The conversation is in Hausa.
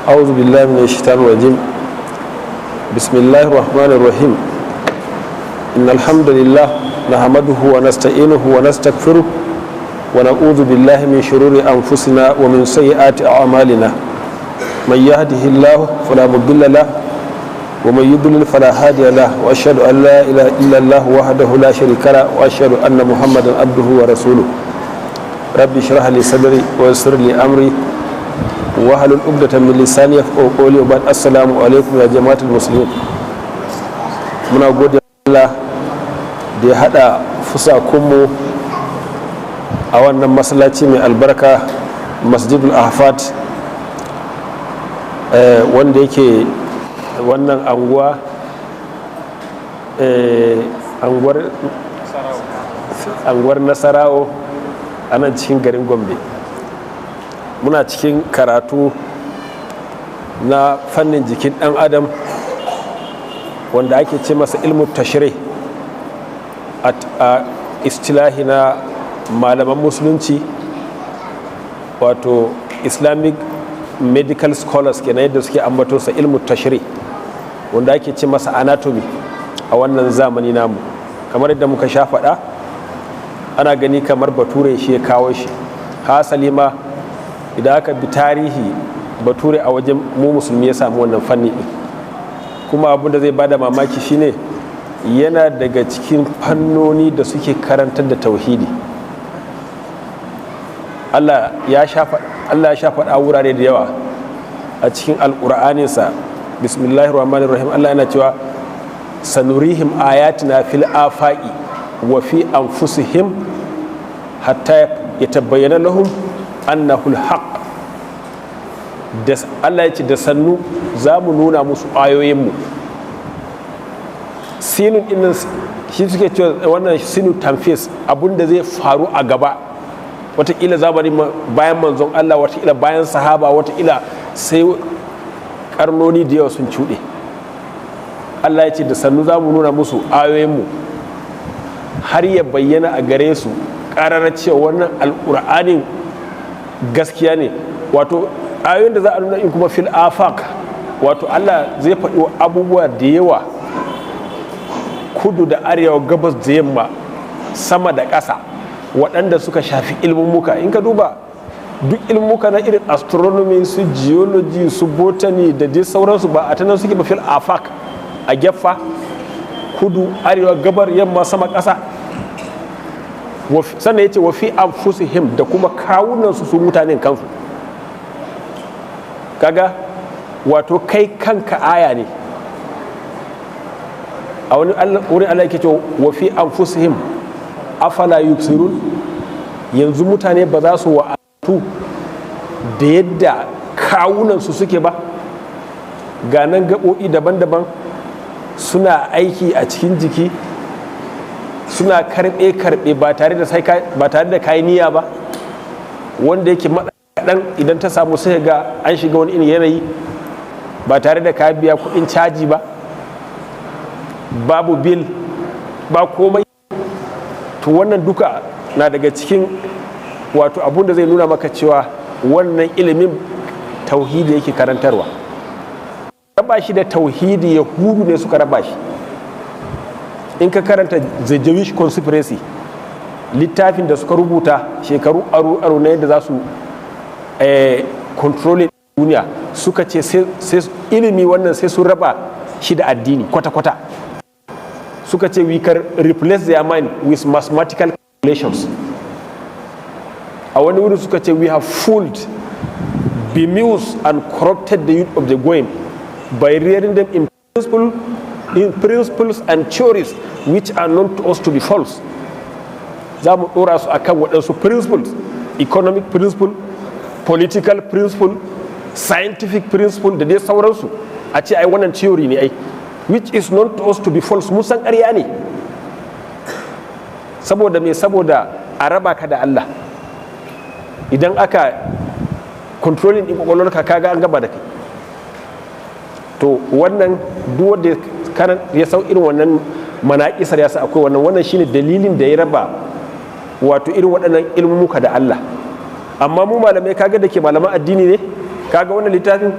أعوذ بالله من الشيطان الرجيم. بسم الله الرحمن الرحيم. إن الحمد لله نحمده ونستعينه ونستغفره ونعوذ بالله من شرور أنفسنا ومن سيئات أعمالنا. من يهده الله فلا مضل له ومن يضلل فلا هادي له، وأشهد أن لا إله إلا الله وحده لا شريك له، وأشهد أن محمدا عبده ورسوله. ربي اشرح لي صدري ويسر لي أمري wahalul ubdatan min lisani yafqahu qawli wa ba'd. Assalamu alaikum ya jama'atul muslimin. Muna gode Allah da ya hada fusakunmu a wannan masallaci mai albarka, Masjidul Ahfad, wanda yake wannan anguwa anguwar Nasarawo a nan cikin garin Gombe. Muna cikin karatu na fannin jikin ɗan adam wanda ake ce masa ilmu tashri a istilahi na malaman musulunci, wato Islamic medical scholars kenan yadda suke ambato sa ilmu tashri, wanda ake ce masa anatomy a wannan zamani namu. Kamar yadda muka sha faɗa, ana gani kamar bature shi ya kawo shi. Hasali ma idan aka bi tarihi, bature a wajen mu musulmi ya samu wannan fanni ɗin. Kuma abin da zai bada mamaki shine yana daga cikin fannoni da suke karantar da tauhidi. Allah ya sha faɗa wurare da yawa a cikin alƙur'aninsa. Bismillahir rahmanir rahim. Allah yana cewa sanurihim ayatina fil afaqi wa fi anfusihim hatta yatabayyana lahum annahu alhaq. Allah ya ce da sannu za mu nuna musu ayoyinmu. Sinun ɗin shi suke cewa wannan sinu tamfis, abinda zai faru a gaba, watakila zamani bayan manzon Allah, watakila bayan sahaba, watakila sai karnoni da yawa sun cuɗe. Allah ya ce da sannu za mu nuna musu ayoyinmu har ya bayyana a gare su ƙararra cewa wannan alƙur'anin gaskiya ne. Wato ayoyin da za a nuna in kuma fil afaq, wato Allah zai faɗi abubuwa da yawa, kudu da arewa, gabas da yamma, sama da ƙasa, waɗanda suka shafi ilmummuka. In ka duba duk ilmummuka na irin astronomy, su geology, su botany da dai sauransu, ba a ta nan suke ba fil afaq, a geffa, kudu, arewa, gabar, yamma, sama, ƙasa. Sannan ya ce wa fi anfusihim, da kuma kawunansu su mutanen kansu. Kaga wato kai kanka aya ne. A wani wurin Allah yake cewa wa fi anfusihim afala yubsirun, yanzu mutane ba za su wa'atu da yadda kawunansu suke ba. Ga nan gaɓoɓi daban-daban suna aiki a cikin jiki, suna karɓe ba tare da kayi niyya ba, wanda yake kaɗan idan ta samu sai ga an shiga wani irin yanayi ba tare da ka biya kuɗin caji ba, babu bil, ba komai. To wannan duka na daga cikin wato abun da zai nuna maka cewa wannan ilimin tauhidi yake karantarwa. Raba shi da tauhidi yahudu ne suka raba shi. In ka karanta the Jewish conspiracy, littafin da suka rubuta shekaru aru na yadda za su controlling duniya, suka ce sai ilimi wannan sai sun raba shi da addini kwata-kwata. Suka ce we can replace their mind with mathematical calculations. A wani wuri suka ce we have fooled, bemused and corrupted the youth of the Gombe by rearing them in principles and theories which are known to us to be false. Za mu ɗora su akan waɗansu principles, economic principle, political principle, scientific principle da dai sauransu, a ce ai wannan theory ne ai, which is known to us to be false. Mun san ƙarya ne. Saboda me? Saboda a raba ka da Allah. Idan aka controlling ɗin ƙwaƙwalwarka, kaga an gaba da kai. To wannan duk wanda ya sau irin wannan manaƙisar ya sa akwai wannan shine dalilin da ya raba wato irin waɗannan ilmumuka da Allah. Amma mu malamai kaga da ke malaman addini ne, kaga wannan littafin